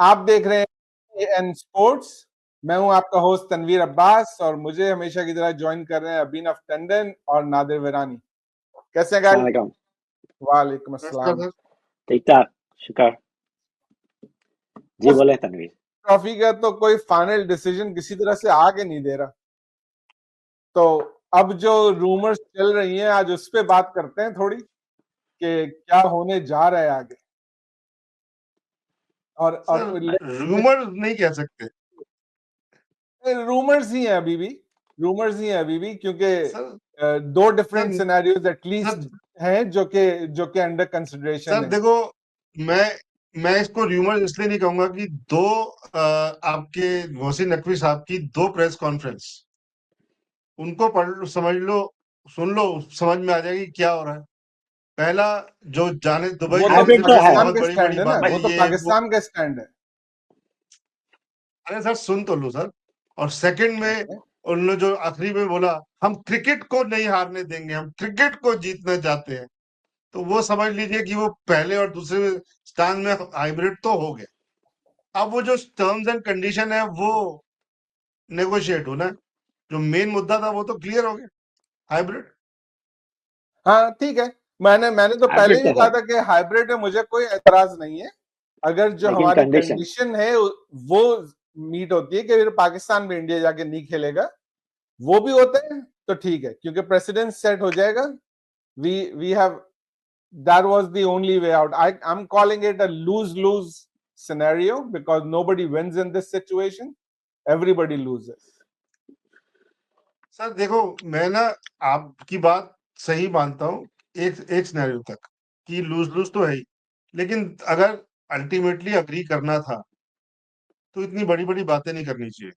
आप देख रहे हैं एन स्पोर्ट्स। मैं हूं आपका होस्ट तनवीर अब्बास और मुझे हमेशा की तरह ज्वाइन कर रहे हैं अभिनव टंडन और नादिर विरानी। कैसे हैं गाइस? वालेकुम अस्सलाम। ठीक ठाक, शुक्र। जी बोले तनवीर। ट्रॉफी का तो कोई फाइनल डिसीजन किसी तरह से आगे नहीं दे रहा, तो अब जो रूमर्स चल रही हैं आज उस पे बात करते हैं थोड़ी कि क्या होने जा रहा है आगे। और रूमर नहीं कह सकते, रूमर्स ही हैं अभी भी, रूमर्स ही हैं अभी भी, क्योंकि दो डिफरेंट सिनेरियोज एटलीस्ट हैं जो कि अंडर कंसिडरेशन है। देखो, मैं इसको रूमर इसलिए नहीं कहूंगा कि दो आपके मोहसिन नकवी साहब की दो प्रेस कॉन्फ्रेंस, उनको पढ़ लो, समझ लो, सुन लो, समझ में आ जाएगी क्या हो रहा है। पहला जो जाने दुबई वो तो पाकिस्तान के स्टैंड है ना, वो तो पाकिस्तान का स्टैंड है। अरे सर सुन तो लो सर। और सेकंड में उन्होंने जो आखिरी में बोला, हम क्रिकेट को नहीं हारने देंगे, हम क्रिकेट को जीतना चाहते हैं, तो वो समझ लीजिए कि वो पहले और दूसरे स्थान में हाइब्रिड तो हो गया। अब वो जो टर्म्स एंड कंडीशन है वो नेगोशिएट होना है, जो मेन मुद्दा था वो तो क्लियर हो गया, हाइब्रिड। हाँ ठीक है, मैंने तो पहले ही कहा था कि हाइब्रिड में मुझे कोई एतराज नहीं है, अगर जो हमारी कंडीशन है वो मीट होती है कि फिर पाकिस्तान में इंडिया जाके नहीं खेलेगा, वो भी होता है तो ठीक है, क्योंकि प्रेसिडेंट सेट हो जाएगा। We have that was the only way out. I'm calling it a lose-lose scenario because nobody wins in this situation. Everybody loses. Sir देखो, मैं ना आपकी बात सही मानता हूँ एक सिनेरियो तक कि लूज तो है ही, लेकिन अगर अल्टीमेटली अग्री करना था तो इतनी बड़ी बड़ी बातें नहीं करनी चाहिए।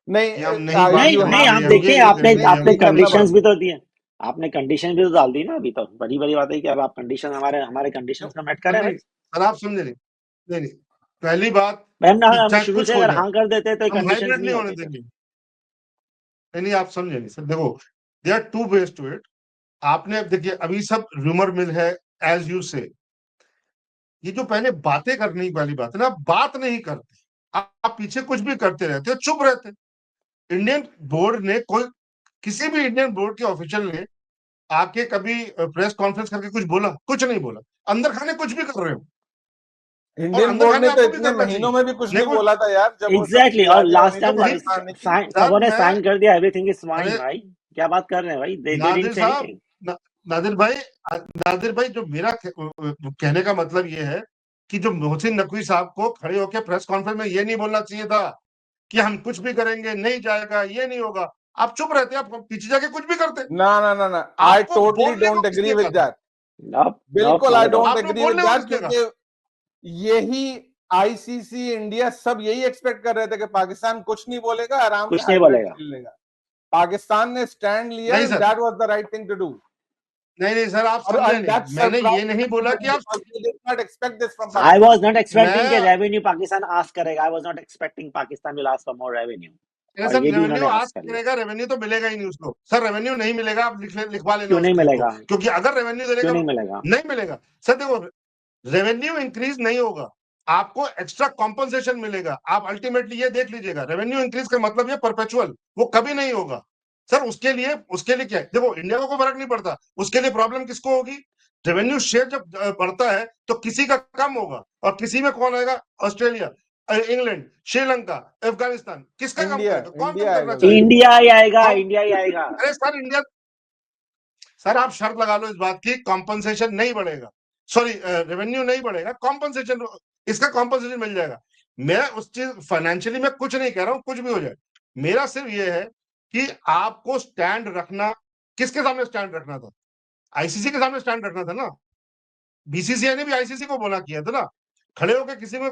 नहीं आप देखिए, आपने कंडीशंस भी तो दिए, आपने कंडीशन भी तो डाल दी ना। अभी तो बड़ी बड़ी बात है कि अब आप कंडीशन हमारे कंडीशंस का मैच करें भाई। सर आप समझे नहीं, पहली बात हम शुरू से अगर हाँ कर देते तो कंडीशंस नहीं होने देंगे। नहीं आप समझे नहीं सर। देखो, there are two ways to it. आपने अब देखिए, अभी सब रूमर मिल है एज यू से। ये जो पहले बातें करने वाली बात है ना, बात नहीं करते, आप पीछे कुछ भी करते रहते हो, चुप रहते। इंडियन बोर्ड ने किसी भी इंडियन बोर्ड के ऑफिशियल ने आके कभी प्रेस कॉन्फ्रेंस करके कुछ बोला? कुछ नहीं बोला। अंदर खाने कुछ भी कर रहे हो। इंडियन बोर्ड ने तो इतने महीनों में भी कुछ नहीं बोला था यार, जब एग्जैक्टली। और लास्ट टाइम सबों ने साइन कर दिया, एवरीथिंग इज फाइन। भाई क्या बात कर रहे हैं भाई? नादिर भाई, जो मेरा कहने का मतलब ये है कि जो मोहसिन नकवी साहब को खड़े होकर प्रेस कॉन्फ्रेंस में ये नहीं बोलना चाहिए था कि हम कुछ भी करेंगे, नहीं जाएगा, ये नहीं होगा। आप चुप रहते, आप पीछे जाके कुछ भी करते। ना, I totally don't agree with that. बिल्कुल I don't agree with that, क्योंकि यही आईसीसी इंडिया सब यही एक्सपेक्ट कर रहे थे कि पाकिस्तान कुछ नहीं बोलेगा, आराम से खेल लेगा। पाकिस्तान ने स्टैंड लिया, that was the right thing to do. नहीं सर, आप समझे नहीं। मैंने ये नहीं बोला कि आप I was not expecting कि रेवेन्यू पाकिस्तान आस्क करेगा। I was not expecting Pakistan will ask for more revenue. Sir revenue ask करेगा, रेवेन्यू तो मिलेगा ही नहीं उसको। सर रेवेन्यू नहीं मिलेगा, आप लिखवा लेना। क्यों नहीं मिलेगा? क्योंकि अगर रेवेन्यू देगा नहीं मिलेगा। सर देखो, रेवेन्यू इंक्रीज नहीं होगा, आपको एक्स्ट्रा कॉम्पनसेशन मिलेगा। आप अल्टीमेटली ये देख लीजिएगा, रेवेन्यू इंक्रीज का मतलब ये परपेचुअल, वो कभी नहीं होगा। सर उसके लिए क्या है? देखो, इंडिया को फर्क नहीं पड़ता, उसके लिए प्रॉब्लम किसको होगी? रेवेन्यू शेयर जब बढ़ता है तो किसी का कम होगा, और किसी में कौन आएगा? Australia, England, Sri Lanka, Afghanistan. किसका कम करेगा? कौन कम करना चाहिए? इंडिया ही आएगा। अरे सर इंडिया, सर आप शर्त लगा लो इस बात की, कॉम्पनसेशन नहीं बढ़ेगा, सॉरी रेवेन्यू नहीं बढ़ेगा, कॉम्पनसेशन, इसका कॉम्पनसेशन मिल जाएगा। मैं उस चीज फाइनेंशियली मैं कुछ नहीं कह रहा हूं, कुछ भी हो जाए। मेरा सिर्फ ये है कि आपको स्टैंड रखना, किसके सामने स्टैंड रखना था? आईसीसी के सामने स्टैंड रखना था ना। बीसीसीआई ने भी आईसीसी को बोला किया था ना, खड़े होकर किसी में।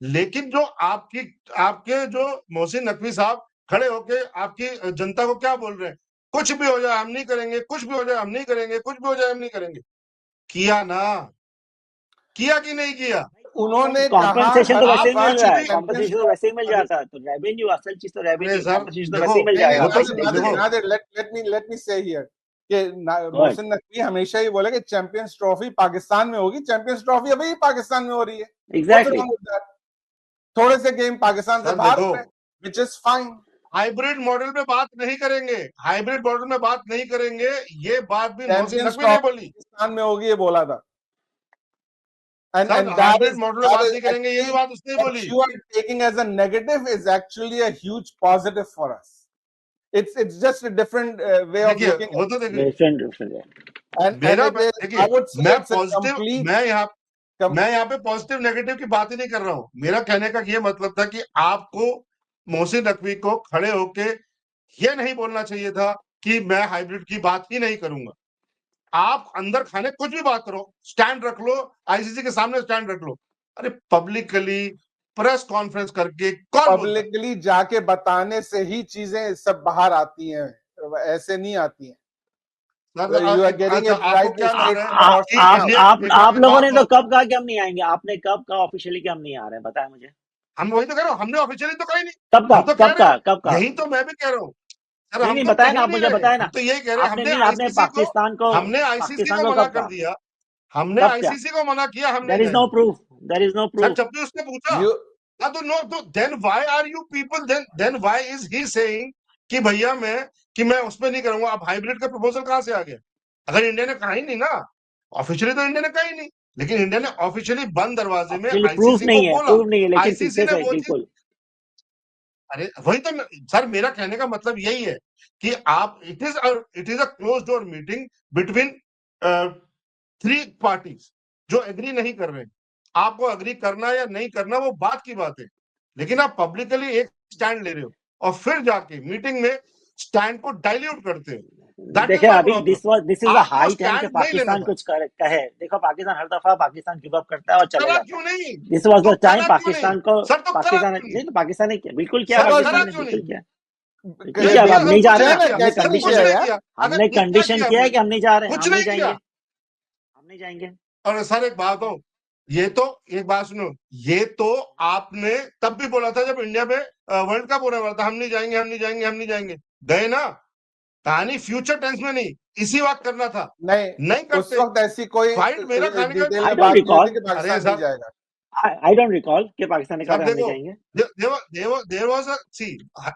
लेकिन जो आपके जो मोहसिन नकवी साहब खड़े होकर आपकी जनता को क्या बोल रहे हैं? कुछ भी हो जाए हम नहीं करेंगे, कुछ भी हो जाए हम नहीं करेंगे, कुछ भी हो जाए हम नहीं करेंगे। किया ना? किया कि नहीं किया? उन्होंने कॉम्पनसेशन तो वैसे ही मिल रहा है, कॉम्पनसेशन तो वैसे ही मिल जाता है। तो रेवेन्यू, असल चीज तो रेवेन्यू, कॉम्पनसेशन तो वैसे ही मिल जाएगा। let me say here, कि मोहसिन नकवी हमेशा ही बोले कि चैंपियंस ट्रॉफी पाकिस्तान में होगी, चैंपियंस ट्रॉफी अभी पाकिस्तान में हो रही है। एग्जैक्टली थोड़े से गेम पाकिस्तान से बाहर हो रहे, which is fine. Hybrid model में बात नहीं करेंगे, हाइब्रिड मॉडल में बात नहीं करेंगे, ये बात भी मोहसिन नकवी ने बोली, पाकिस्तान में होगी ये बोला था। And हाइब्रिड मॉडल में बात नहीं करेंगे, ये भी बात उसने बोली। You are taking as a negative is actually a huge positive for us. It's just a different way of looking. वो तो देखिए, मैं यहाँ पे पॉजिटिव नेगेटिव की बात ही नहीं कर रहा हूँ। मेरा कहने का ये मतलब था कि आपको मोहसिन नकवी को खड़े होके ये नहीं बोलना चाहिए था कि मैं हाइब्रिड की बात ही नहीं करूंगा। आप अंदर खाने कुछ भी बात करो, स्टैंड रख लो, आईसीसी के सामने स्टैंड रख लो। अरे पब्लिकली प्रेस कॉन्फ्रेंस करके कौन पब्लिकली जाके बताने से ही चीजें सब बाहर आती हैं, ऐसे नहीं आती हैं। आप लोगों ने तो कब कहा कि हम नहीं आएंगे? आपने कब कहा ऑफिशियली कि हम नहीं आ रहे हैं? बताया मुझे। हम वही तो कह रहा हूँ, हमने ऑफिशियली तो कहा ही नहीं। कब कहा? यही तो मैं भी कह रहा हूँ। नहीं बताया ना, आप मुझे बताया ना। तो यही कह रहे हैं, आपने पाकिस्तान को मना कर दिया, हमने आईसीसी को मना किया, हमने देयर इज नो प्रूफ, जब भी उसने पूछा तो नो, तो then why are you people, then why is he saying कि भैया मैं उसमें नहीं करूंगा। अब हाइब्रिड का प्रपोजल कहां से आ गया? अगर इंडिया ने कहा ही नहीं ना ऑफिशियली, तो इंडिया ने कहा ही नहीं, लेकिन इंडिया ने ऑफिशियली बंद दरवाजे में आईसीसी को बोला, आईसीसी ने बोला। अरे वही तो सर, मेरा कहने का मतलब यही है कि आप it is a close door meeting between 3 parties जो एग्री नहीं कर रहे हैं। आपको एग्री करना या नहीं करना वो बात की बात है, लेकिन आप पब्लिकली एक स्टैंड ले रहे हो और फिर जाके मीटिंग में स्टैंड को डाइल्यूट करते हो। देखिए अभी this is a high time कि पाकिस्तान कुछ कहे। देखो पाकिस्तान हर दफा पाकिस्तान गिव अप करता है और चला जाता है। This was the time Pakistan को, पाकिस्तान नहीं तो पाकिस्तान ने बिल्कुल किया, पाकिस्तान ने बिल्कुल किया। क्या अब नहीं जा रहे हैं? हमने कंडीशन किया है कि हम नहीं जा रहे हैं, हम नहीं जाएंगे। और सर एक बात हो, एक बात सुनो, ये तो आपने तब भी बोला था जब इंडिया में वर्ल्ड कप होने वाला था, हम नहीं जाएंगे। गए ना? कहानी फ्यूचर टेंस में नहीं, इसी वक्त करना था, नहीं करते उस वक्त ऐसी कोई मेरा कहने का I don't recall कि पाकिस्तान ने कहा हम नहीं जाएंगे। देयर वाज अ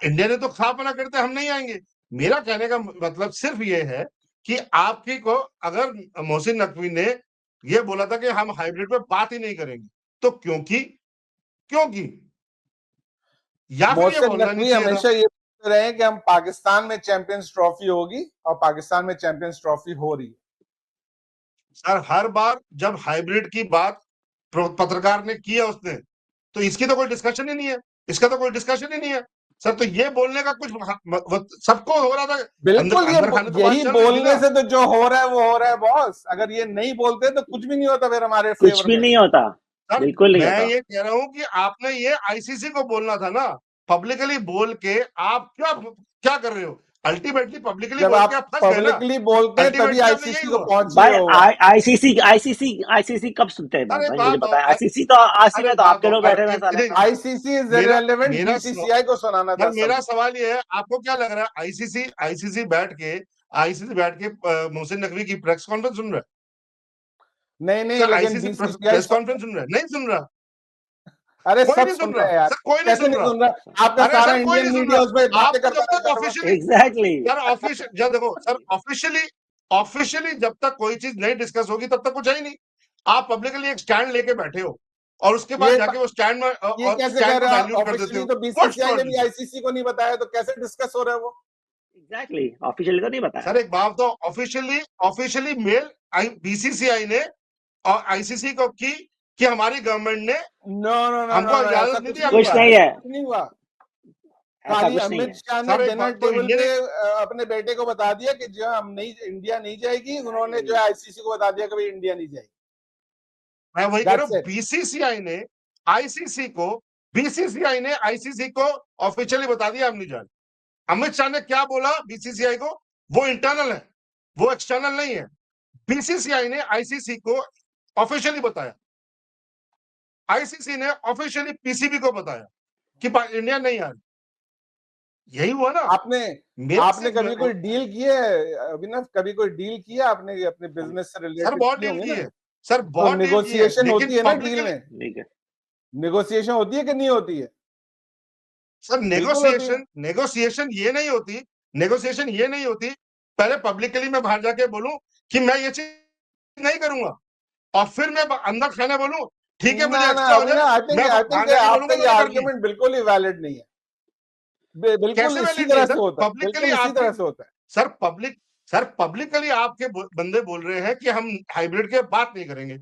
इंडिया ने तो साफ मना करते हम नहीं आएंगे। मेरा कहने का मतलब सिर्फ ये है कि आपकी को अगर मोहसिन नकवी ने ये बोला था कि हम हाइब्रिड पे बात ही नहीं करेंगे, तो क्योंकि या फिर ये बोलना नहीं चाहिए हमेशा ये रहे कि हम पाकिस्तान में चैंपियंस ट्रॉफी होगी और पाकिस्तान में चैंपियंस ट्रॉफी हो रही है। सर हर बार जब हाइब्रिड की बात पत्रकार ने की है उसने, तो इसकी तो कोई डिस्कशन ही नहीं है, इसका तो कोई डिस्कशन ही नहीं है सर। तो ये बोलने का कुछ सबको हो रहा था, बिल्कुल यही बोलने से तो जो हो रहा है वो हो रहा है बॉस। अगर ये नहीं बोलते तो कुछ भी नहीं होता, फिर हमारे कुछ भी नहीं होता, बिल्कुल नहीं होता। मैं ये कह रहा हूँ कि आपने ये आईसीसी को बोलना था ना, पब्लिकली बोल के। आप क्या कर रहे हो? अल्टीमेटली पब्लिकली बोल के आप फंस गए ना। पब्लिकली बोलते हैं तभी आईसीसी को पहुंच रहे हो। आईसीसी कब सुनते हैं भाई? मुझे बताएं। आईसीसी तो आपके लोग बैठे हुए साले। आईसीसी इज इररिलेवेंट, बीसीसीआई को सुनाना था। मेरा सवाल ये है, आपको क्या लग रहा है आईसीसी बैठ के मोहसिन नकवी की प्रेस कॉन्फ्रेंस सुन रहा है? नहीं, लेकिन बीसीसीआई प्रेस कॉन्फ्रेंस सुन रहा है? नहीं सुन रहा। अरे सब सुन रहा है यार, कोई नहीं सुन रहा। आपका सारा इंडियन मीडिया उस पे बातें करता है। एग्जैक्टली यार ऑफिशियल देखो सर, ऑफिशियली जब तक कोई चीज नहीं डिस्कस होगी तब तक कुछ है ही नहीं। आप पब्लिकली एक स्टैंड लेके बैठे हो और उसके बाद जाके वो स्टैंड में ये कैसे कर रहे हो? ऑफिशियली तो बीसीसीआई ने भी आईसीसी को नहीं बताया, तो कैसे डिस्कस हो रहा है वो? एग्जैक्टली ऑफिशियली तो नहीं बताया सर। एक बात तो ऑफिशियली मेल बीसीसीआई ने और आईसीसी को की कि हमारी गवर्नमेंट ने हमको इजाजत नहीं दी। कुछ नहीं है, नहीं हुआ। खाली अमित शाह ने डिनर टेबल पे अपने बेटे को बता दिया कि जो इंडिया नहीं जाएगी। उन्होंने जो है आईसीसी को बता दिया कि भाई इंडिया नहीं जाएगी। मैं वही कह रहा हूँ, बीसीसीआई ने आईसीसी को ऑफिशियली बता दिया हम नहीं जा रहे। अमित शाह ने क्या बोला बीसीसीआई को, वो इंटरनल है, वो एक्सटर्नल नहीं है। बीसीसीआई ने आईसीसी को ऑफिशियली बताया, आईसीसी ने ऑफिशियली पीसीबी को बताया कि इंडिया नहीं आ रही। यही हुआ ना। आपने कभी कोई डील की है अभिनव? कभी कोई डील किया आपने अपने बिजनेस से रिलेटेड? सर बहुत डील की है, सर तो बहुत नेगोशिएशन होती है ना डील में? नेगोशिएशन होती है कि नहीं होती है? सर नेगोशिएशन ये नहीं होती, नेगोशिएशन ये नहीं होती पहले पब्लिकली मैं बाहर जाके बोलूं कि मैं ये चीज नहीं करूंगा, और फिर मैं अंदर खाने बोलूं ठीक है मुझे एक्स्ट्रा हो जाए, मैं बाहर जाके बोलूंगा मैंने कर ली। आर्गुमेंट बिल्कुल ही वैलिड नहीं है। बिल्कुल इसी तरह से होता है, बिल्कुल इसी तरह से होता है। सर पब्लिकली आपके बंदे बोल रहे हैं कि हम हाइब्रिड के बात नहीं करेंगे,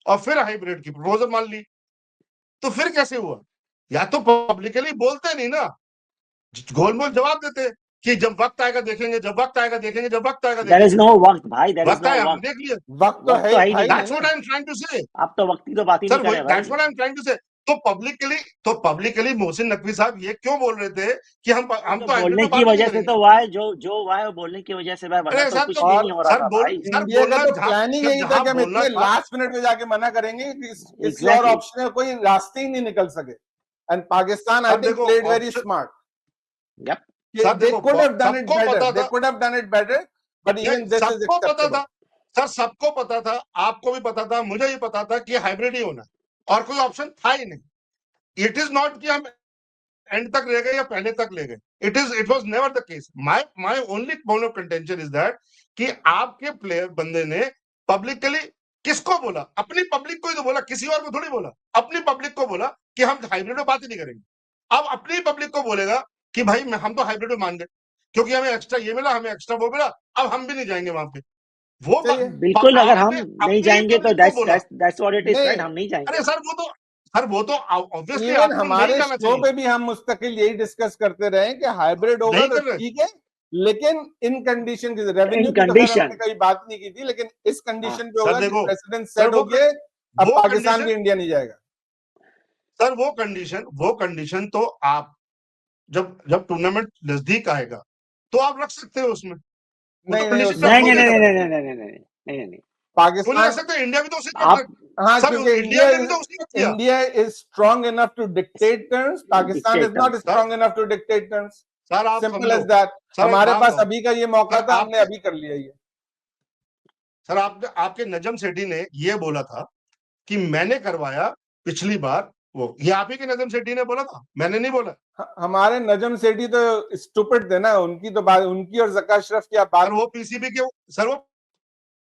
और फिर हाइब्रिड की प्रपोजल मान ली, तो फिर कैसे हुआ? या तो पब्लिकली बोलते नहीं ना, गोलमोल जवाब देते कि जब वक्त आएगा देखेंगे, जब वक्त आएगा देखेंगे, जब वक्त आएगा देखेंगे। There is no वक्त भाई, there is वक्त no आया, हम वक्त। देख लिया। वक्त तो है ही नहीं। That's what I'm trying to say। आप तो वक्त की तो बात ही नहीं कर रहे भाई। That's what I'm trying to say। तो पब्लिकली मोहसिन नकवी साहब ये क्यों बोल रहे थे कि हम तो बोलने की वजह से तो हुआ है, जो हुआ है बोलने की वजह से भाई, वरना तो कुछ भी नहीं हो रहा था भाई। इंडिया का तो प्लान ही यही था कि हम इतने लास्ट मिनट में जाके मना करेंगे कि किसी और ऑप्शन में कोई रास्ते ही नहीं निकल सके। And Pakistan I think played very smart. They could have done it better. They could have done it better, but even this is acceptable. Sir सबको पता था, आपको भी पता था, मुझे भी पता था कि हाइब्रिड ही होना, और कोई ऑप्शन था ही नहीं। इट इज नॉट कि हम एंड तक ले गए या पहले तक ले गए, it was never the case. My only point of contention is that कि आपके प्लेयर बंदे ने पब्लिकली किसको बोला? अपनी पब्लिक को ही तो बोला, किसी और को थोड़ी बोला। अपनी पब्लिक को बोला कि हम हाइब्रिड में बात ही नहीं करेंगे। अब अपनी पब्लिक को बोलेगा कि भाई हम तो हाइब्रिड में मान गए क्योंकि हमें एक्स्ट्रा ये मिला, हमें एक्स्ट्रा वो मिला, अब हम भी नहीं जाएंगे वहां पे। वो बिल्कुल, अगर हम नहीं जाएंगे तो that's what it is, right? हम नहीं जाएंगे। अरे सर वो तो ऑब्वियसली हमारे शो पे भी हम मुस्तकिल यही डिस्कस करते रहे कि हाइब्रिड होगा तो ठीक है, लेकिन इन कंडीशन की रेवेन्यू की तो हमने कभी बात नहीं की थी, लेकिन इस कंडीशन पे होगा कि प्रेसिडेंट सेट हो गए, अब पाकिस्तान भी इंडिया नहीं जाएगा। सर वो कंडीशन तो आप जब टूर्नामेंट नजदीक आएगा तो आप रख सकते हो उसमें। नहीं पाकिस्तान रख सकते, इंडिया भी तो उसी हाँ, क्योंकि India is strong enough to dictate terms, Pakistan is not strong enough to dictate terms. Sir आप सिंपल एज दैट। हमारे पास अभी का ये मौका था, हमने अभी कर लिया ये। सर आपके नजम सेठी ने ये बोला था कि मैंने करवाया पिछली बार, वो ये आप ही के नजम सेठी ने बोला था, मैंने नहीं बोला। हमारे नजम सेठी तो स्टूपिड थे ना, उनकी तो बात, उनकी और ज़का अशरफ की आप बात। वो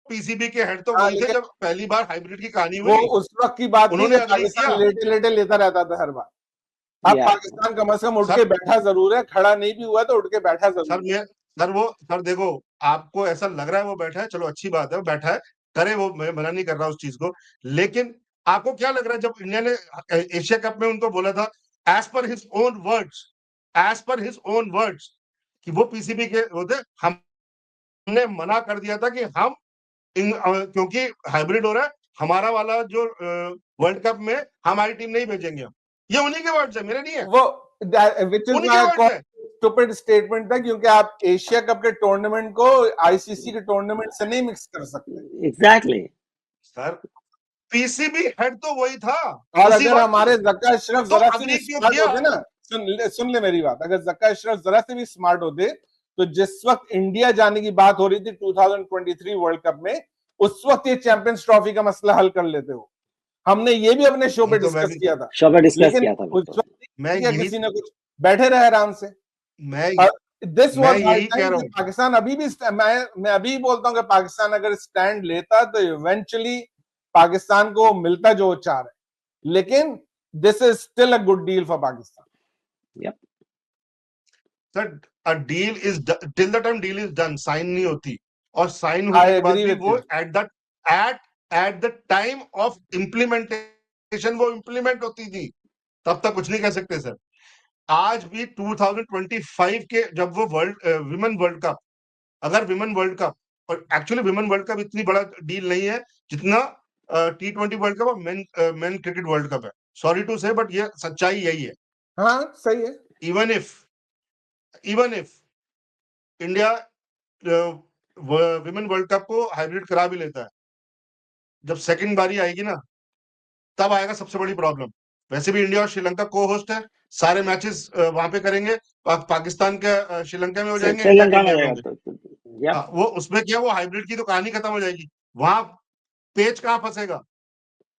पीसीबी के हेड तो वही थे जब पहली बार हाइब्रिड की कहानी हुई। वो उस वक्त की बात उन्होंने पाकिस्तान लेटे लेता रहता था हर बार। अब पाकिस्तान कम से कम उठ के बैठा जरूर है, खड़ा नहीं भी हुआ तो उठ के बैठा जरूर। सर देखो, आपको ऐसा लग रहा है वो बैठा है, चलो अच्छी बात है वो बैठा है, करे, वो मैं मना नहीं कर रहा उस चीज को, लेकिन आपको क्या लग रहा है जब इंडिया ने एशिया कप में उनको बोला था as per his own words कि वो पीसीबी के होते, हमने मना कर दिया था कि हम क्योंकि हाइब्रिड हो रहा है, हमारा वाला जो वर्ल्ड कप में हमारी टीम नहीं भेजेंगे हम। ये उन्हीं के वर्ड्स है, मेरे नहीं है वो, which is my stupid statement था, क्योंकि आप एशिया कप के टूर्नामेंट को आईसीसी के टूर्नामेंट से नहीं मिक्स कर सकते। एग्जैक्टली सर, पीसीबी हेड तो वही था। और अगर हमारे ज़का अशरफ जरा से भी स्मार्ट होते ना, सुन ले मेरी बात, अगर ज़का अशरफ जरा से भी स्मार्ट होते तो जिस वक्त इंडिया जाने की बात हो रही थी 2023 वर्ल्ड कप में, उस वक्त ये चैंपियंस ट्रॉफी का मसला हल कर लेते हो। हमने ये भी अपने शो पे डिस्कस किया था, लेकिन उस वक्त किसी ने कुछ बैठे रहे आराम से। दिस वाज पाकिस्तान अभी भी, मैं अभी बोलता हूँ कि पाकिस्तान अगर स्टैंड लेता तो इवेंचुअली पाकिस्तान को मिलता जो चाह रहा है, लेकिन this is still a good deal for Pakistan. Sir, a deal is till the time deal is done, sign नहीं होती, और साइन होने के बाद भी वो at the time of implementation वो इम्प्लीमेंट होती थी, तब तक कुछ नहीं कह सकते सर। आज भी 2025 के जब वो विमेन वर्ल्ड कप, अगर विमेन वर्ल्ड कप, और एक्चुअली विमेन वर्ल्ड कप इतनी बड़ा डील नहीं है जितना T20 वर्ल्ड कप और मेन क्रिकेट वर्ल्ड कप है, सॉरी टू से, बट ये सच्चाई यही है। हाँ सही है। Even if India women world cup को हाइब्रिड करा भी लेता है, जब सेकंड बारी आएगी ना, तब आएगा सबसे बड़ी प्रॉब्लम। वैसे भी इंडिया और श्रीलंका को होस्ट है, सारे मैचेस वहां पे करेंगे, पाकिस्तान के श्रीलंका में हो जाएंगे, इंडिया के इंडिया में होंगे। वो उसमें क्या, वो हाइब्रिड की तो कहानी खत्म हो जाएगी। वहां पेच कहाँ फंसेगा?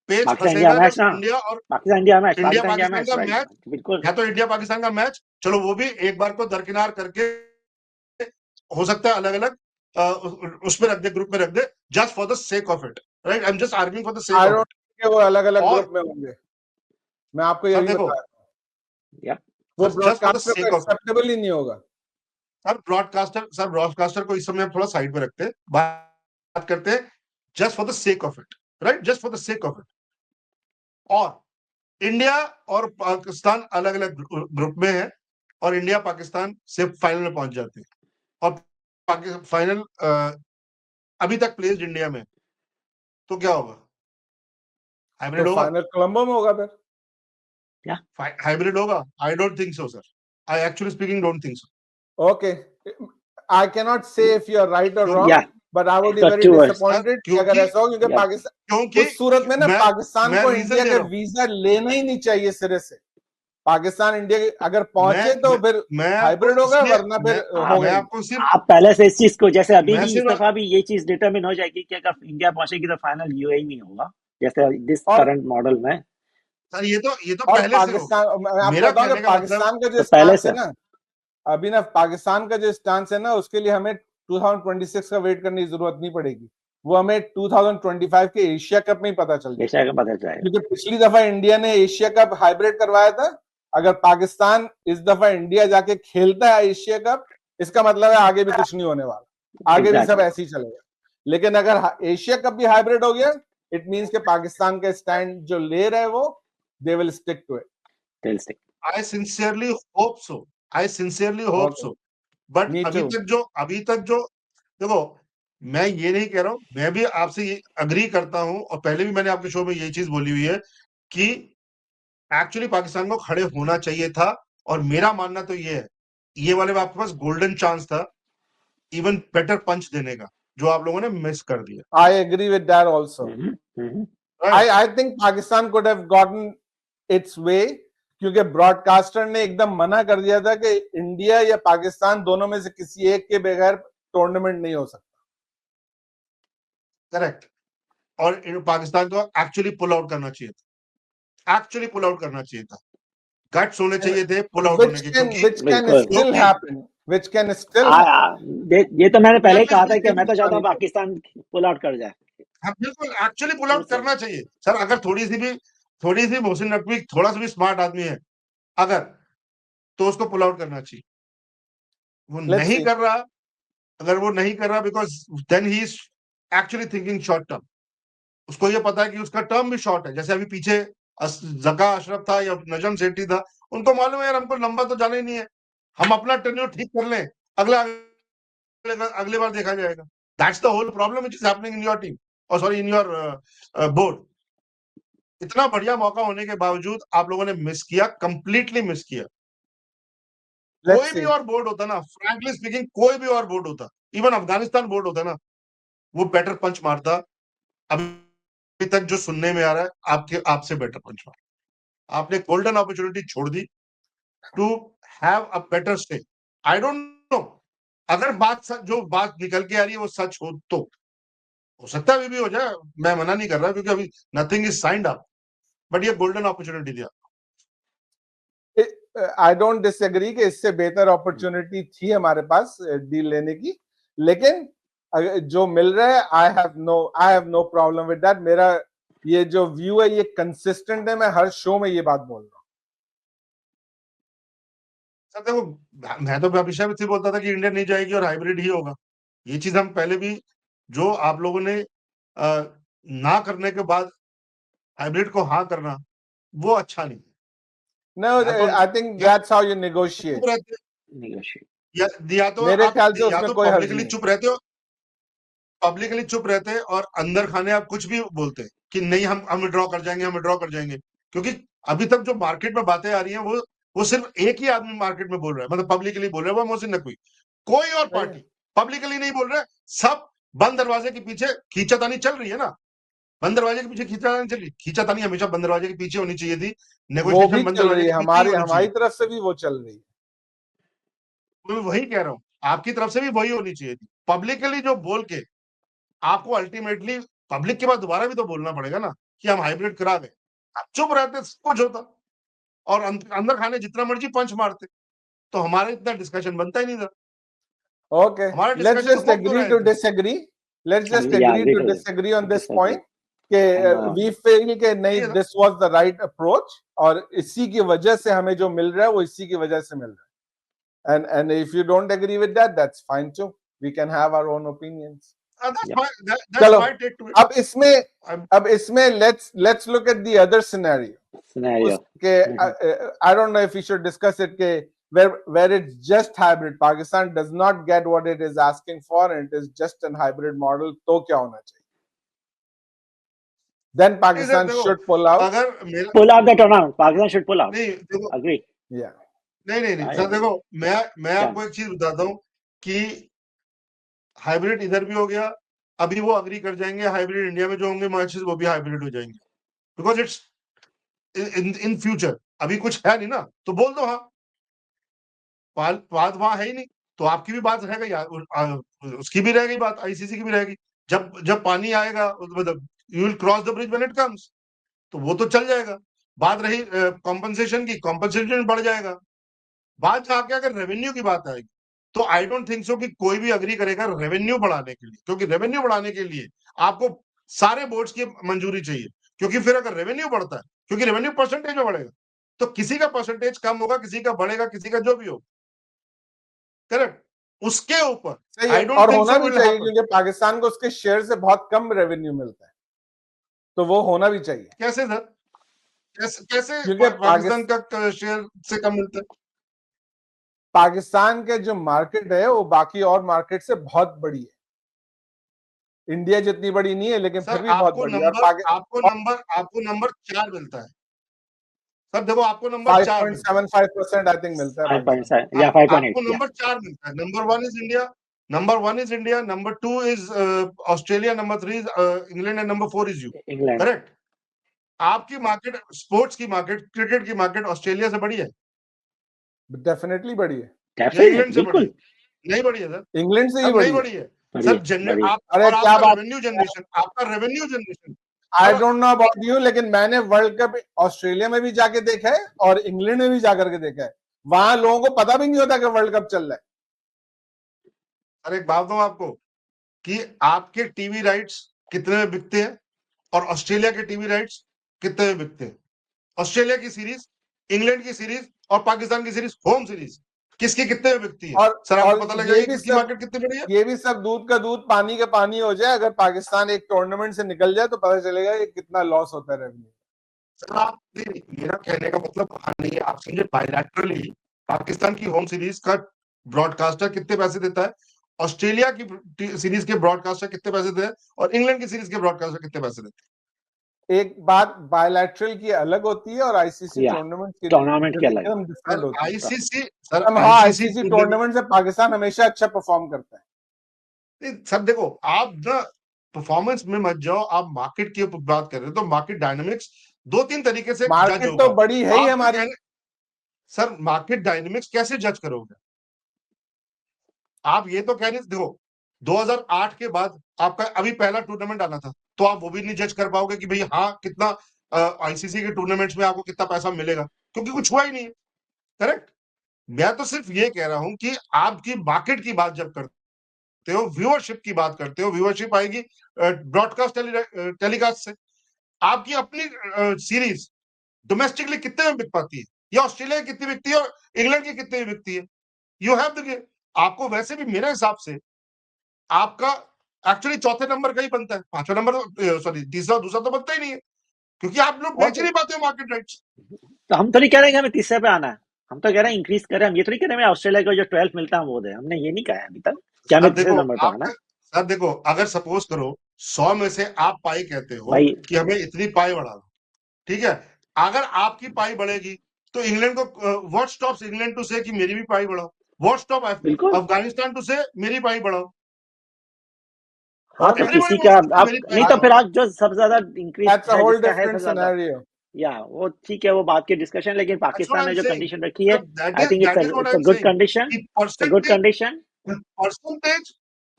पेच फंसेगा जब इंडिया और इंडिया पाकिस्तान का मैच, या तो इंडिया पाकिस्तान का मैच, चलो वो भी एक बार को दरकिनार करके हो सकता है अलग अलग उसमें रख दे, ग्रुप में रख दे, just for the sake of it, right? I am just arguing for the sake of it. वो अलग अलग ग्रुप में होंगे, मैं आपको यही बता रहा हूं, वो ब्रॉडकास्टर को एक्सेप्टेबल ही नहीं होगा। सर ब्रॉडकास्टर को इस समय थोड़ा साइड पे रखते हैं, बात करते हैं just for the sake of it, right? Just for the sake of it. और इंडिया और पाकिस्तान अलग अलग ग्रुप में है, और इंडिया पाकिस्तान से फाइनल में पहुंच जाते हैं, और फाइनल अभी तक प्लेस्ड इंडिया में, तो क्या होगा? हाइब्रिड होगा? फाइनल कोलंबो में होगा फिर, क्या हाइब्रिड होगा? आई don't think so sir, I actually speaking don't think so. Okay, I can not से इफ यू आर राइट और wrong, but I would be very disappointed कि अगर ऐसा हो, क्योंकि पाकिस्तान उस सूरत में ना पाकिस्तान को इंडिया का वीजा लेना ही नहीं चाहिए सिरे से। पाकिस्तान इंडिया अगर पहुंचे तो फिर हाइब्रिड होगा, वरना फिर होगा। आप पहले से इस चीज को, जैसे अभी भी इस दफा भी ये चीज डिटरमिन हो जाएगी कि अगर इंडिया पहुंचेगी तो फाइनल यूएई में होगा, जैसे दिस करंट मॉडल में। सर ये तो पहले पाकिस्तान, मेरा पाकिस्तान का जो स्टांस है ना, अभी ना पाकिस्तान का जो स्टांस है ना, उसके लिए हमें 2026 का वेट करने की जरूरत नहीं पड़ेगी, वो हमें 2025 के एशिया कप में ही पता चल जाएगा। क्योंकि पिछली दफा इंडिया ने एशिया कप हाइब्रिड करवाया था। अगर पाकिस्तान इस दफा इंडिया जाके खेलता है एशिया कप, इसका मतलब है आगे भी कुछ नहीं होने वाला, आगे भी सब ऐसे ही चलेगा। लेकिन अगर एशिया कप भी हाइब्रिड हो गया, इट मींस कि पाकिस्तान का स्टैंड जो ले रहे हैं वो they will stick to it. I sincerely hope so, but अभी तक जो देखो, मैं ये नहीं कह रहा हूं, मैं भी आपसे ये अग्री करता हूं, और पहले भी मैंने आपके शो में यही चीज बोली हुई है कि एक्चुअली पाकिस्तान को खड़े होना चाहिए था। और मेरा मानना तो ये है, ये वाले आपके पास गोल्डन चांस था इवन बेटर पंच देने का, जो आप लोगों ने मिस कर दिया। I agree with that also. I think Pakistan could have gotten its way, क्योंकि ब्रॉडकास्टर ने एकदम मना कर दिया था कि इंडिया या पाकिस्तान दोनों में से किसी एक के बगैर टूर्नामेंट नहीं हो सकता। करेक्ट। और पाकिस्तान को एक्चुअली पुल आउट करना चाहिए था, गट्स होने चाहिए थे पुल आउट होने के, which can still ये तो मैंने पहले ही कहा था कि मैं तो चाहता हूं पाकिस्तान पुल आउट कर जाए। हाँ बिल्कुल, एक्चुअली पुल आउट करना चाहिए सर। अगर थोड़ी सी मोहसिन नकवी थोड़ा सा भी स्मार्ट आदमी है अगर, तो उसको पुल आउट करना चाहिए। वो नहीं कर रहा, अगर वो नहीं कर रहा, because then he is actually thinking short term. उसको ये पता है कि उसका टर्म भी शॉर्ट है। जैसे अभी पीछे जका अशरफ था या नजम सेठी था, उनको मालूम है यार हमको लंबा तो जाना ही नहीं है, हम अपना टेन्योर ठीक कर लें, अगले बार देखा जाएगा। That's the whole problem which is happening in your team, और सॉरी इन योर बोर्ड। इतना बढ़िया मौका होने के बावजूद आप लोगों ने मिस किया, कंप्लीटली मिस किया। कोई भी और बोर्ड होता ना, फ्रैंकली स्पीकिंग, कोई भी और बोर्ड होता, इवन अफगानिस्तान बोर्ड होता ना, वो बेटर पंच मारता। अभी तक जो सुनने में आ रहा है, आपसे बेटर पंच मार। आपने गोल्डन अपॉर्चुनिटी छोड़ दी to have a better stay. I don't know, अगर जो बात निकल के आ रही है वो सच हो सकता है अभी भी हो जाए, मैं मना नहीं कर रहा, क्योंकि अभी nothing is signed up, but ये गोल्डन अपॉर्चुनिटी दिया। आई डोंट डिसएग्री कि इससे बेहतर अपॉर्चुनिटी थी हमारे पास डील लेने की, लेकिन जो मिल रहा है I have no problem with that. मेरा ये जो व्यू है ये कंसिस्टेंट है, मैं हर शो में ये बात बोल रहा हूँ। सर देखो, मैं तो हमेशा भी बोलता था कि इंडिया नहीं जाएगी और हाइब्रिड ही होगा। ये चीज हम पहले भी, जो आप लोगों ने ना करने के बाद हाइब्रिड को हाँ करना, वो अच्छा नहीं। No, I think that's how you negotiate. या तो मेरे ख्याल से उसमें कोई हर्ज पब्लिकली चुप रहते और अंदर खाने आप कुछ भी बोलते कि नहीं हम विड्रॉ कर जाएंगे, क्योंकि अभी तक जो मार्केट में बातें आ रही हैं वो सिर्फ एक ही आदमी मार्केट में बोल रहा है, मतलब पब्लिकली बोल रहा है, वो मोहसिन नकवी। कोई और पार्टी पब्लिकली नहीं बोल रहा है, सब बंद दरवाजे के पीछे खींचातानी चल रही है ना। बंद दरवाजे के पीछे खींचा था नहीं, हमेशा बंद दरवाजे के पीछे होनी चाहिए थी वो भी नेगोशिएशन, बंद चल दरवाजे रही है, के पीछे ही होनी हमारी चाहिए। तरफ से भी वो चल रही है। मैं वही कह रहा हूँ, आपकी तरफ से भी वही होनी चाहिए थी। पब्लिकली जो बोल के आपको अल्टीमेटली पब्लिक के पास दोबारा भी तो बोलना पड़ेगा ना कि हम हाइब्रिड करा गए। आप चुप रहते सब कुछ होता, और अंदर खाने जितना मर्जी पंच मारते, तो हमारा इतना डिस्कशन बनता ही नहीं था। Okay, हमारा let's डिस्कशन तो just बहुत दो agree राय to थे। disagree. Let's just Yeah, agree agree to to disagree on this disagree. point कि we feel कि नहीं, ये था। this was the right approach और इसी की वजह से हमें जो मिल रहा है वो इसी की वजह से मिल रहा है। And if you don't agree with that, that's fine too. We can have our own opinions. That's Yeah. that's चलो, my take to it. अब इसमें let's look at the other scenario. Scenario. I don't know if we should discuss it के where it's just hybrid. Pakistan does not get what it is asking for and it is just an hybrid model. तो क्या होना चाहिए? Then Pakistan should pull out. Pull out the tournament. Pakistan should pull out. नहीं देखो, Agree. Yeah. नहीं sir, देखो मैं आपको एक चीज बताता हूँ कि हाइब्रिड इधर भी हो गया, अभी वो अग्री कर जाएंगे हाइब्रिड इंडिया में जो होंगे मैचेस वो भी हाइब्रिड हो जाएंगे, बिकॉज इट्स इन फ्यूचर। अभी कुछ है नहीं ना, तो बोल दो हाँ, बात वहां है ही नहीं, तो आपकी भी बात रह गई, उसकी भी रह गई बात, आईसीसी की भी रहेगी। जब पानी आएगा, मतलब you will cross the bridge when it comes, तो वो तो चल जाएगा। बात रही कॉम्पनसेशन की, कॉम्पनसेशन बढ़ जाएगा। बात जाके अगर रेवेन्यू की बात आएगी, तो आई डोंट थिंक सो कि कोई भी अग्री करेगा रेवेन्यू बढ़ाने के लिए, क्योंकि रेवेन्यू बढ़ाने के लिए आपको सारे बोर्ड्स की मंजूरी चाहिए, क्योंकि फिर अगर रेवेन्यू बढ़ता है, क्योंकि रेवेन्यू परसेंटेज में बढ़ेगा, तो किसी का परसेंटेज कम होगा, किसी का बढ़ेगा, किसी का जो भी हो, करेक्ट, उसके ऊपर सही है, और होना भी चाहिए क्योंकि पाकिस्तान को उसके शेयर से बहुत कम रेवेन्यू मिलता है, तो वो होना भी चाहिए। कैसे सर, कैसे क्योंकि पाकिस्तान का शेयर से कम मिलता है? पाकिस्तान के जो मार्केट है वो बाकी और मार्केट से बहुत बड़ी है। इंडिया जितनी बड़ी नहीं है, लेकिन फिर भी बहुत बड़ी है। आपको नंबर 4 मिलता है सर, देखो आपको नंबर 5.75% आई थिंक मिलता है। 5.7 या 5.8 आपको नंबर 4 मिलता है। Number 1 is India, number 2 is Australia, number 3 is England and number 4 is you, correct. आपकी मार्केट, स्पोर्ट्स की मार्केट, क्रिकेट की मार्केट ऑस्ट्रेलिया से बड़ी है, डेफिनेटली बड़ी है, इंग्लैंड से बड़ी है? नहीं बड़ी है सर, इंग्लैंड से ही नहीं बड़ी है सर। आपका revenue generation I don't know about you, लेकिन मैंने वर्ल्ड कप ऑस्ट्रेलिया में भी जाके देखा है और इंग्लैंड में भी जाकर के देखा है। वहां लोगों को पता भी नहीं होता कि वर्ल्ड कप चल रहा है। अरे एक बात बताऊं आपको कि आपके टीवी राइट्स कितने में बिकते हैं और ऑस्ट्रेलिया के टीवी राइट्स कितने में बिकते हैं। ऑस्ट्रेलिया की सीरीज, इंग्लैंड की सीरीज और पाकिस्तान की सीरीज, होम सीरीज किसकी कितने में बिकती है, और सर आपको पता लगेगा किसकी मार्केट कितनी बड़ी है। ये भी सब दूध का दूध पानी का पानी हो जाए, अगर पाकिस्तान एक टूर्नामेंट से निकल जाए तो पता चलेगा कि कितना लॉस होता है रेवेन्यू। सर आप, मेरा कहने का मतलब नहीं है, आप समझे, बायलैटरली पाकिस्तान की होम सीरीज का ब्रॉडकास्टर कितने पैसे देता है, ऑस्ट्रेलिया की सीरीज के ब्रॉडकास्टर कितने पैसे देते हैं और इंग्लैंड की सीरीज के ब्रॉडकास्टर कितने पैसे देते हैं। एक बात बायलैटरल की अलग होती है और आईसीसी टूर्नामेंट की अलग डिफरेंट होती है। आईसीसी टूर्नामेंट से पाकिस्तान हमेशा अच्छा परफॉर्म करता है। सर देखो, आप ना परफॉर्मेंस में मत जाओ, आप मार्केट की बात कर रहे हो, तो मार्केट डायनामिक्स 2-3 तरीके से मार्केट तो बड़ी है ही हमारी। सर मार्केट डायनामिक्स कैसे जज करोगे आप? ये तो कह रहे, देखो 2008 के बाद आपका अभी पहला टूर्नामेंट आना था, तो आप वो भी नहीं जज कर पाओगे कि भाई हाँ कितना आईसीसी के टूर्नामेंट्स में आपको कितना पैसा मिलेगा, क्योंकि कुछ हुआ ही नहीं है, करेक्ट। मैं तो सिर्फ ये कह रहा हूं कि आपकी मार्केट की बात जब करते हो, व्यूअरशिप की बात करते हो, व्यूअरशिप आएगी ब्रॉडकास्ट टेलीकास्ट से। आपकी अपनी सीरीज डोमेस्टिकली कितने में बिक पाती है, या ऑस्ट्रेलिया की कितनी बिकती है और इंग्लैंड की कितनी बिकती है, यू हैव द। आपको वैसे भी मेरे हिसाब से आपका एक्चुअली चौथे नंबर का ही बनता है, पांचवा नंबर सॉरी तीसरा दूसरा तो बनता ही नहीं है, क्योंकि आप लोग बेच नहीं पाते हो मार्केट राइट्स। तो हम तो नहीं कह रहे हैं हमें तीसरे पे आना है, हम तो कह रहे हैं इंक्रीज करें। हम ये तो नहीं कह रहे हैं ऑस्ट्रेलिया को जो 12 मिलता है वो दे, हमने ये नहीं कहा अभी तक क्या हमें तीसरे नंबर पे आना है। सर देखो, अगर सपोज करो 100 में से आप पाई कहते हो कि हमें इतनी पाई बढ़ा दो, ठीक है, अगर आपकी पाई बढ़ेगी तो इंग्लैंड को व्हाट स्टॉप्स इंग्लैंड टू से कि मेरी भी पाई बढ़ाओ, व्हाट स्टॉप अफगानिस्तान टू से मेरी पाई बढ़ाओ। हाँ तो किसी का आप नहीं तो फिर आज जो सबसे ज्यादा इंक्रीज है जिसका है सबसे ज्यादा या वो ठीक है, वो बात की डिस्कशन, लेकिन पाकिस्तान ने जो कंडीशन रखी है I think it's a good condition, good condition.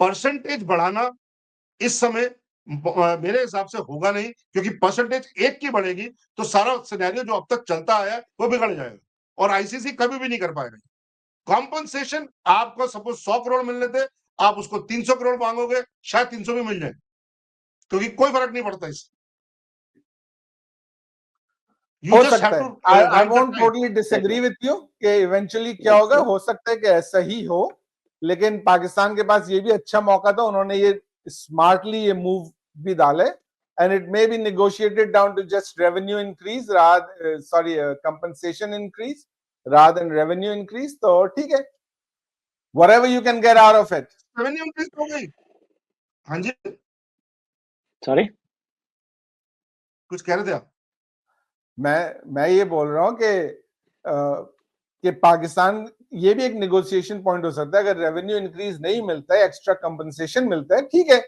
Percentage बढ़ाना इस समय मेरे हिसाब से होगा नहीं, क्योंकि परसेंटेज एक की बढ़ेगी तो सारा सिनेरियो जो अब तक चलता आया है वो बिगड़ जाएगा और आईसीसी कभी भी नहीं कर पाएगा। कॉम्पनसेशन आपको सपोज 100 करोड़ मिलने थे, आप उसको 300 करोड़ मांगोगे, शायद 300 भी मिल जाए, क्योंकि कोई फर्क नहीं पड़ता इससे। हो सकता है, I won't totally disagree with you कि इवेंचुअली क्या होगा, हो सकता है कि ऐसा ही हो, लेकिन पाकिस्तान के पास ये भी अच्छा मौका था, उन्होंने ये स्मार्टली ये मूव भी डाले, and it may be negotiated down to just revenue increase compensation increase rather than revenue increase, तो ठीक है, whatever you can get out of it. Revenue increase हो गई। हाँ जी, सॉरी कुछ कह रहे थे आप? मैं ये बोल रहा हूँ कि पाकिस्तान, ये भी एक नेगोशिएशन पॉइंट हो सकता है, अगर रेवेन्यू इंक्रीज नहीं मिलता है, एक्स्ट्रा कंपनसेशन मिलता है, ठीक है,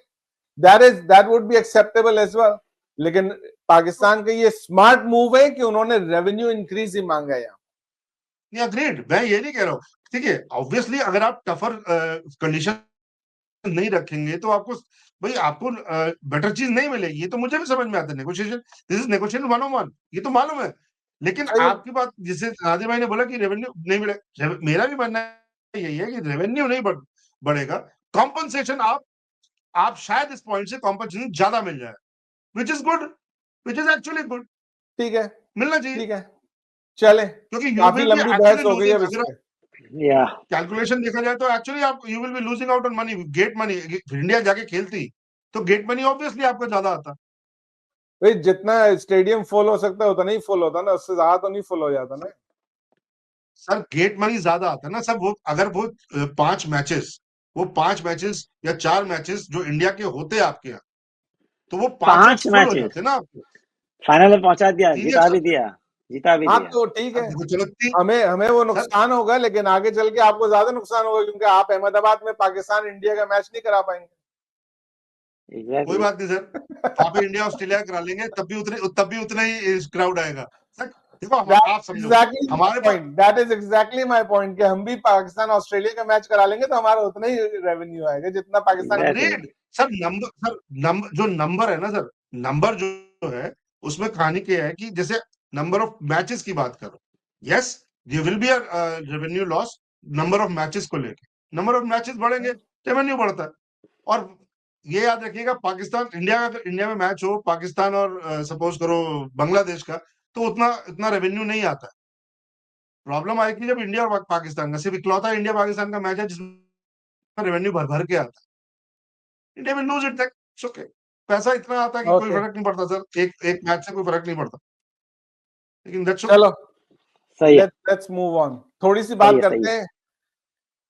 that would be acceptable as well, लेकिन पाकिस्तान का ये स्मार्ट मूव है कि उन्होंने रेवेन्यू इंक्रीज ही मांगा है। अग्रीड, मैं ये नहीं कह रहा हूँ, ठीक है, ऑब्वियसली अगर आप टफर कंडीशन नहीं रखेंगे तो आपको भाई आपको बेटर चीज नहीं मिलेगी, ये तो मुझे भी समझ में आता है। नेगोशिएशन, दिस इज नेगोशिएशन 101, ये तो मालूम है, लेकिन आपकी बात जिसे आदिल भाई ने बोला कि रेवेन्यू नहीं मिलेगा, मेरा भी मानना यही है कि रेवेन्यू नहीं बढ़ेगा, कॉम्पनसेशन आप शायद इस पॉइंट से कॉम्पनसेशन ज्यादा मिल जाए, which is good, which is actually good, ठीक है, मिलना चाहिए, ठीक है, चले, क्योंकि काफी लंबी बहस हो गई है इस पे। कैलकुलेशन देखा जाए तो एक्चुअली आप you will be losing out on money, get money. India जाके खेलती तो गेट मनी ऑब्वियसली आपको ज्यादा आता। भाई जितना स्टेडियम फुल हो सकता है उतना ही फुल होता ना, उससे ज्यादा तो नहीं फुल हो जाता ना सर। गेट मनी ज्यादा आता ना सर, वो अगर वो 5 मैचेस या 4 मैचेस जो इंडिया के होते आपके यहाँ, तो वो 5 मैच हो जाते ना, आपको फाइनल में पहुंचा दिया, जिता भी दिया। हाँ तो ठीक है, हमें वो नुकसान होगा, लेकिन आगे चल के आपको ज्यादा नुकसान होगा, क्योंकि आप अहमदाबाद में पाकिस्तान इंडिया का मैच नहीं करा पाएंगे। कोई बात नहीं सर, वहां पे इंडिया ऑस्ट्रेलिया करा लेंगे, तब भी उतना ही क्राउड आएगा सर। देखो आप समझो, हमारे पास that is exactly my point कि हम भी पाकिस्तान ऑस्ट्रेलिया का मैच करा लेंगे तो हमारा उतना ही रेवेन्यू आएगा जितना पाकिस्तान। सर नंबर जो नंबर है ना सर, नंबर जो है उसमें कहानी क्या है कि जैसे नंबर ऑफ मैचेस की बात करो, yes there will be a revenue loss number of matches को लेकर, नंबर ऑफ मैचेस बढ़ेंगे रेवेन्यू बढ़ता है। और ये याद रखिएगा, पाकिस्तान इंडिया में मैच हो पाकिस्तान और सपोज करो बांग्लादेश का, तो इतना रेवेन्यू नहीं आता। प्रॉब्लम आएगी जब इंडिया और पाकिस्तान का, सिर्फ इकलौता इंडिया पाकिस्तान का मैच है जिसमें रेवेन्यू भर के आता है, इंडिया में लूज इट दैट्स ओके। पैसा इतना आता है कि कोई फर्क नहीं पड़ता सर, एक मैच से कोई फर्क नहीं पड़ता, लेकिन चलो लेट्स मूव ऑन। थोड़ी सी बात करते हैं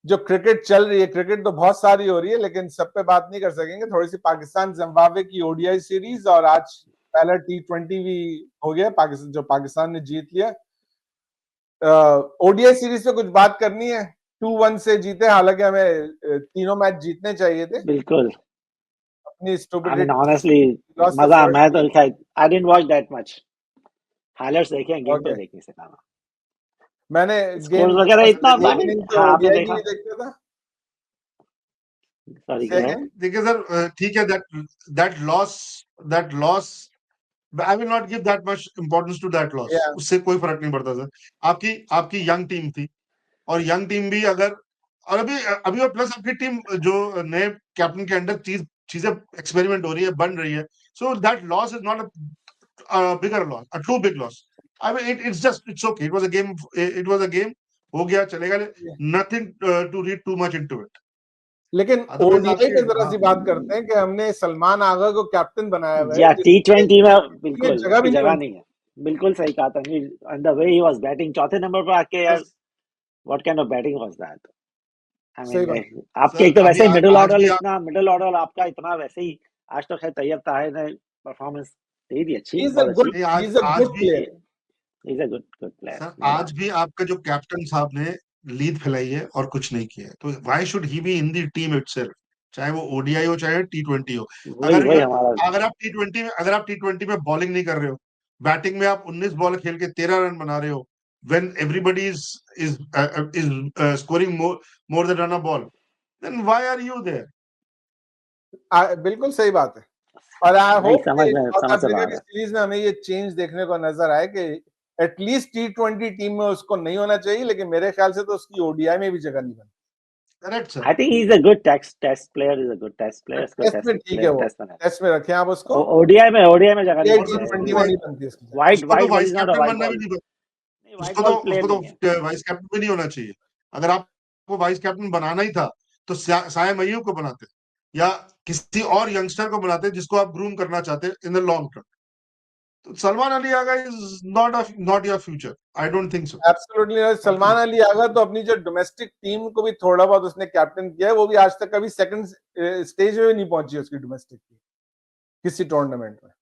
जो क्रिकेट चल रही है, क्रिकेट तो बहुत सारी हो रही है, लेकिन सब पे बात नहीं कर सकेंगे। थोड़ी सी पाकिस्तान जिम्बाब्वे की ओडीआई सीरीज, और आज पहला T20 भी हो गया, पाकिस्तान ने जीत लिया। ओडीआई सीरीज पे कुछ बात करनी है। 2-1 से जीते, हालांकि हमें तीनों मैच जीतने चाहिए थे। बिल्कुल, अपनी स्टूपिडिटी, ऑनेस्टली मजा, मैं तो I didn't watch that much, highlights देखे, गेम तो देखने से था। मैंने गेम वगैरह इतना ओडीआई नहीं देखता था। देखिए सर, ठीक है, that loss I will not give that much importance to that loss, उससे कोई फर्क नहीं पड़ता सर। आपकी यंग टीम थी, और यंग टीम भी अगर, और अभी और प्लस आपकी टीम जो नए कैप्टन के अंडर चीजें एक्सपेरिमेंट हो रही है, बन रही है, so that loss is not a bigger loss, a true big loss. I mean, it's okay. It was a game. It was a game. हो गया, चलेगा। Nothing to read too much into it. लेकिन ODI पे जरा सी बात करते हैं कि हमने सलमान आगा को कैप्टन बनाया हुआ है। या T20 में बिल्कुल जगह नहीं है। बिल्कुल सही कहा था। And the way he was batting, चौथे नंबर पर आके यार, what kind of batting was that? I mean, आपके एक तो वैसे ही मिडिल ऑर्डर आपका इतना वैसे ही, आज तो खैर तैयब ताहिर ने परफॉर्मेंस दे दी अच्छी। He's a good player. He's a good player. Sir आज भी आपका जो कैप्टन साहब ने लीड फैलाई है और कुछ नहीं किया है, तो why should he be in the team itself? चाहे वो ओडीआई हो चाहे T20 हो। अगर आप T20 में बॉलिंग नहीं कर रहे हो, बैटिंग में आप 19 बॉल खेल के 13 रन बना रहे हो, when everybody is scoring more than run a ball, then why are you there? बिल्कुल सही बात है। और आई होप साउथ अफ्रीका की सीरीज में हमें ये चेंज देखने को नजर आए कि एटलीस्ट T20 टीम में उसको नहीं होना चाहिए, लेकिन मेरे ख्याल से तो उसकी ओडीआई में भी जगह नहीं बनी। Correct, sir. I think he's a good test player. He's a good test player. Test में ठीक है वो, टेस्ट में रखें आप उसको। ओडीआई में जगह नहीं T20 में नहीं बनती उसकी। वाइट वाइस कैप्टन बनना भी नहीं, उसको तो वाइस कैप्टन भी नहीं होना चाहिए। अगर आपको वाइस कैप्टन बनाना ही था तो सायम अय्यूब को बनाते या किसी और यंगस्टर को बनाते जिसको आप ग्रूम करना चाहते इन द लॉन्ग टर्म। तो Salman Ali Agha is not your future, I don't think so. Absolutely. Salman Ali Agha तो अपनी जो डोमेस्टिक टीम को भी थोड़ा बहुत उसने कैप्टन किया है, वो भी आज तक कभी सेकंड स्टेज में नहीं पहुंची उसकी डोमेस्टिक टीम किसी टूर्नामेंट में।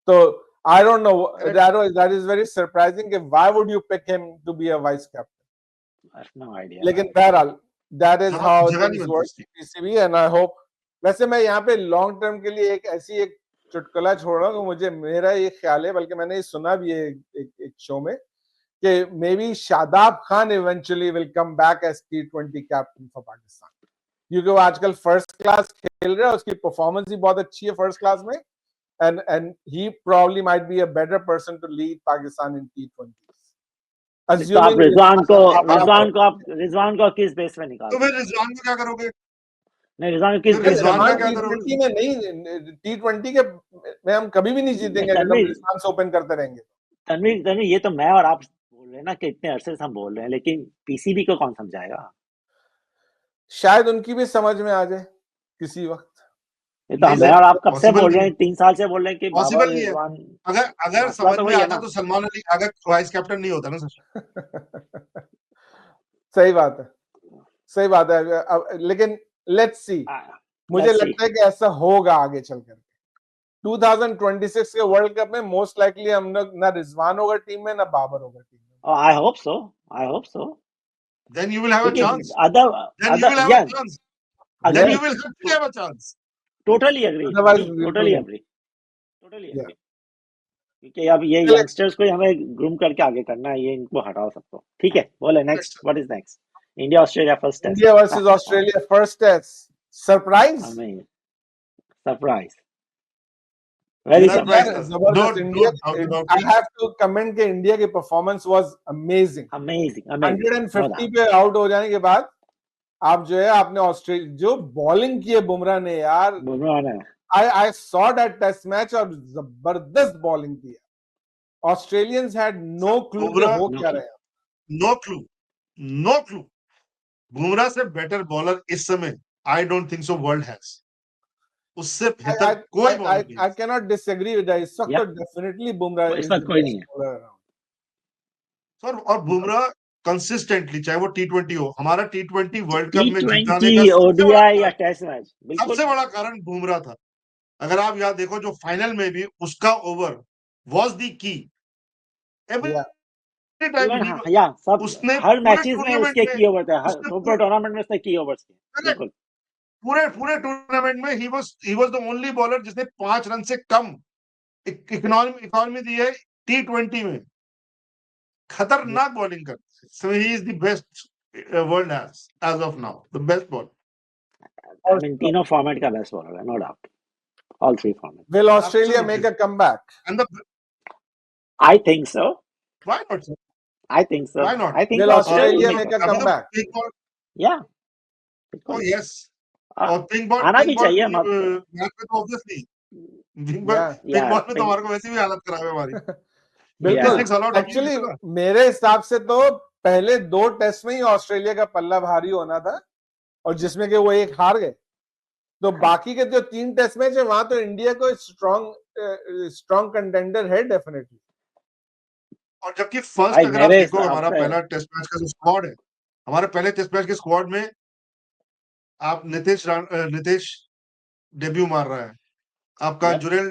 तो I don't know, that is very surprising कि why would you pick him to be a vice captain. I have no idea. लेकिन बहरहाल that is how things work PCB, and I hope. वैसे मैं यहाँ पे long term के लिए एक चुटकुला छोड़ रहा हूँ, मुझे मेरा ये ख्याल है, बल्कि मैंने ये सुना भी है एक शो में, कि may be Shadab Khan eventually will come back as T20 captain for Pakistan, क्योंकि वो आजकल फर्स्ट क्लास खेल रहा है, उसकी परफॉर्मेंस भी बहुत अच्छी है फर्स्ट क्लास में, and he probably might be a better person to lead Pakistan in T20। Assuming Rizwan को किस बेस में निकाल, तो फिर रिजवान को क्या करोगे? नहीं, रिजवान किस बेस T20 में नहीं, T20 के में हम कभी भी नहीं जीतेंगे अगर हम रिजवान से ओपन करते रहेंगे। तनवीर, ये तो मैं और आप बोल रहे हैं ना कि इतने अरसे से हम बोल रहे हैं, लेकिन पीसीबी को कौन समझाएगा? शायद उनकी भी समझ में आ जाए किसी वक्त। ये तो मैं और आप कब से बोल रहे हैं, 3 साल से बोल रहे हैं कि पॉसिबल नहीं है। अगर समझ में आता तो सलमान अली अगर वाइस कैप्टन नहीं होता ना सर। सही बात है, सही बात है। लेकिन लेट्स सी, मुझे लगता है कि ऐसा होगा आगे चलकर। 2026 के वर्ल्ड कप में मोस्ट लाइकली हम लोग ना रिजवान होगा टीम में, ना बाबर होगा टीम में। I hope so. Then you will have a chance. Then you will have a chance. Totally agree. क्योंकि अब ये यंगस्टर्स को हमें ग्रूम करके आगे करना है, ये इनको हटाओ सबको। ठीक है, बोले next, what is next? India Australia first test. India versus Australia first test. Surprise. Very surprise. I have to comment कि इंडिया की परफॉर्मेंस वाज अमेजिंग। 150 पे आउट हो जाने के बाद आप जो है आपने ऑस्ट्रेलिया जो बॉलिंग की है बुमराह ने, यार I saw that test match और जबरदस्त बॉलिंग की है। ऑस्ट्रेलियंस हैड नो क्लू हो क्या रहा है। No clue. बुमराह से बेटर बॉलर इस समय आई don't think so world has. उससे बेहतर कोई बॉलर नहीं। I cannot disagree with that. इस वक्त तो डेफिनेटली बुमराह इस वक्त कोई नहीं है सर। और बुमराह कंसिस्टेंटली, चाहे वो T20 हो, हमारा T20 वर्ल्ड कप में जिताने का ओडीआई या टेस्ट मैच, सबसे बड़ा कारण बुमराह था। अगर आप याद देखो, जो फाइनल में भी उसका over was the key. Every time उसने हर मैचेस में उसके की ओवर थे, हर टूर्नामेंट में उसने की ओवर्स किए। बिल्कुल पूरे टूर्नामेंट में he was the only bowler जिसने 5 रन से कम इकोनॉमी दी है T20 में। खतरनाक बॉलिंग कर। So he is the best world has as of now, the best bowler. I mean, तीनों फॉर्मेट का बेस्ट बॉलर है, no doubt. All 3 formats. Will Australia make a comeback? I think so. Why not, sir? I think so. Why not? I think will Australia make a comeback? Yeah. Oh yes. और pink ball आना भी चाहिए match में तो obviously pink ball में तो हमारे को वैसे भी हालत खराब है हमारी। बिल्कुल। एक्चुअली मेरे हिसाब से तो पहले 2 टेस्ट में ही ऑस्ट्रेलिया का पल्ला भारी होना था, और जिसमें कि वो एक हार गए, तो बाकी के जो 3 टेस्ट मैच है वहां तो इंडिया को स्ट्रॉन्ग कंटेंडर है डेफिनेटली। और जबकि फर्स्ट अगर आप देखो हमारा पहला टेस्ट मैच का जो स्क्वाड है, हमारे पहले टेस्ट मैच के स्क्वाड में आप नितेश डेब्यू मार रहा है, आपका जुरेल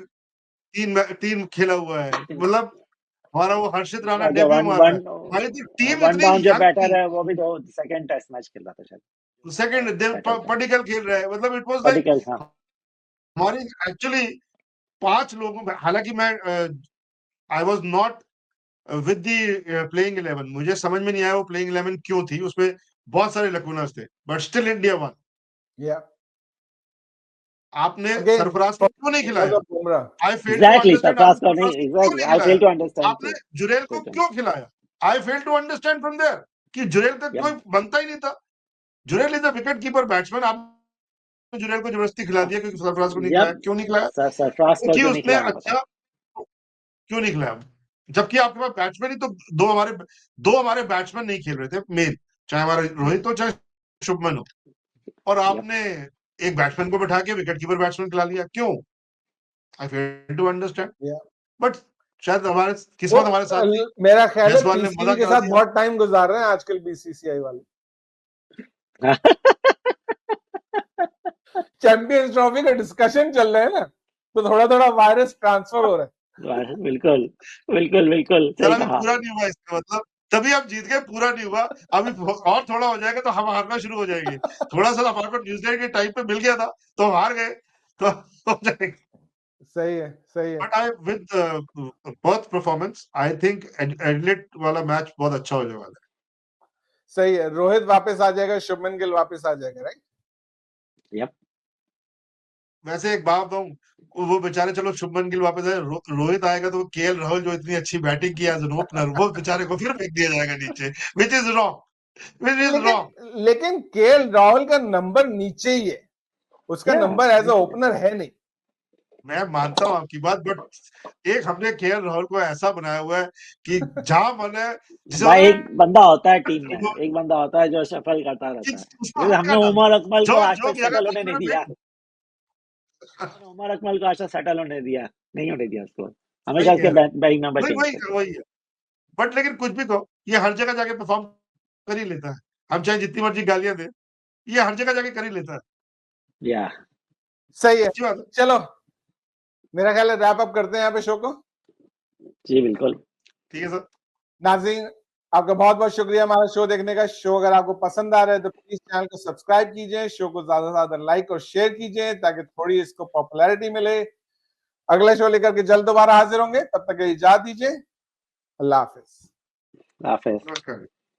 3 खेला हुआ है, मतलब हमारा वो हर्षित राणा डेब्यू मार रहा है। हमारी तो टीम इतनी जो बैटर है वो भी तो सेकंड टेस्ट मैच खेल रहा था शायद। सेकंड पडिक्कल खेल रहे हैं, मतलब इट वाज लाइक हमारी एक्चुअली 5 लोगों, हालांकि मैं I was not with the playing 11, मुझे समझ में नहीं आया वो प्लेइंग 11 क्यों थी, उसमें बहुत सारे लकूनास थे, बट स्टिल इंडिया वन। आपने सरफराज को क्यों नहीं खिलाया? I fail to understand. I fail to understand. आपने जुरेल को क्यों खिलाया? I fail to understand from there कि जुरेल का कोई बनता ही नहीं था। Jurel is a wicket keeper batsman, आप जुरेल को जबरदस्ती खिला दिया क्योंकि सरफराज को नहीं खिलाया। क्यों नहीं खिलाया? क्योंकि उसने अच्छा क्यों नहीं खिलाया? जबकि आपके पास बैट्समैन ही तो दो हमारे बैट्समैन नहीं खेल रहे थे मेन, चाहे हमारा रोहित हो चाहे शुभमन हो, और आपने एक बैट्समैन को बैठा के विकेट कीपर बैट्समैन खिला लिया। क्यों? आई फेल टू अंडरस्टैंड। बट शायद हमारे किस्मत हमारे साथ थी। मेरा ख्याल है पीसीबी के साथ बहुत टाइम गुजार रहे हैं आजकल बीसीसीआई वाले। चैंपियंस ट्रॉफी का डिस्कशन चल रहा है ना, तो थोड़ा थोड़ा वायरस ट्रांसफर हो रहा है। बिल्कुल बिल्कुल बिल्कुल पूरा नहीं हुआ इसका मतलब, तभी हम जीत गए, पूरा नहीं हुआ। अभी और थोड़ा हो जाएगा तो हम हारना शुरू हो जाएंगे। थोड़ा सा हमारे को न्यूजीलैंड के टाइम पे मिल गया था तो हम हार गए, तो हो जाएगा। सही है, सही है। But I with both performance I think Adelaide वाला मैच बहुत अच्छा होने वाला है। सही है, रोहित वापस आ जाएगा, शुभमन गिल वापस आ जाएगा, राइट? यप। वैसे एक बात बताऊं, वो बेचारे, चलो शुभमन गिल वापस आए, रोहित आएगा तो केएल राहुल जो इतनी अच्छी बैटिंग किया एज एन ओपनर, वो बेचारे को फिर फेंक दिया जाएगा नीचे, विच इज रॉन्ग। लेकिन केएल राहुल का नंबर नीचे ही है, उसका नंबर एज ए ओपनर है नहीं। मैं मानता हूं आपकी बात, बट एक हमने केएल राहुल को ऐसा बनाया हुआ है कि जहां मन है, भाई एक बंदा होता है टीम में, एक बंदा होता है जो सफल करता रहता है। हमने उमर अकमल को आज तक सेटल होने नहीं दिया। उमर अकमल को आज तक सेटल होने दिया नहीं, होने दिया उसको, हमेशा उसके बैटिंग में बैटिंग। वही है। बट लेकिन कुछ भी कहो, ये हर जगह जाके परफॉर्म कर ही लेता है। हम चाहे जितनी मर्जी गालियां दे, ये हर जगह जाके कर ही लेता है। या सही है। चलो मेरा ख्याल है रैप अप करते हैं यहाँ पे शो को। जी बिल्कुल, ठीक है सर। नाज़रीन, आपका बहुत बहुत शुक्रिया हमारा शो देखने का। शो अगर आपको पसंद आ रहा है तो प्लीज चैनल को सब्सक्राइब कीजिए, शो को ज्यादा से ज्यादा लाइक और शेयर कीजिए ताकि थोड़ी इसको पॉपुलैरिटी मिले। अगला शो लेकर के जल्द दोबारा हाजिर होंगे, तब तक इजाजत दीजिए। अल्लाह हाफिज। नमस्कार।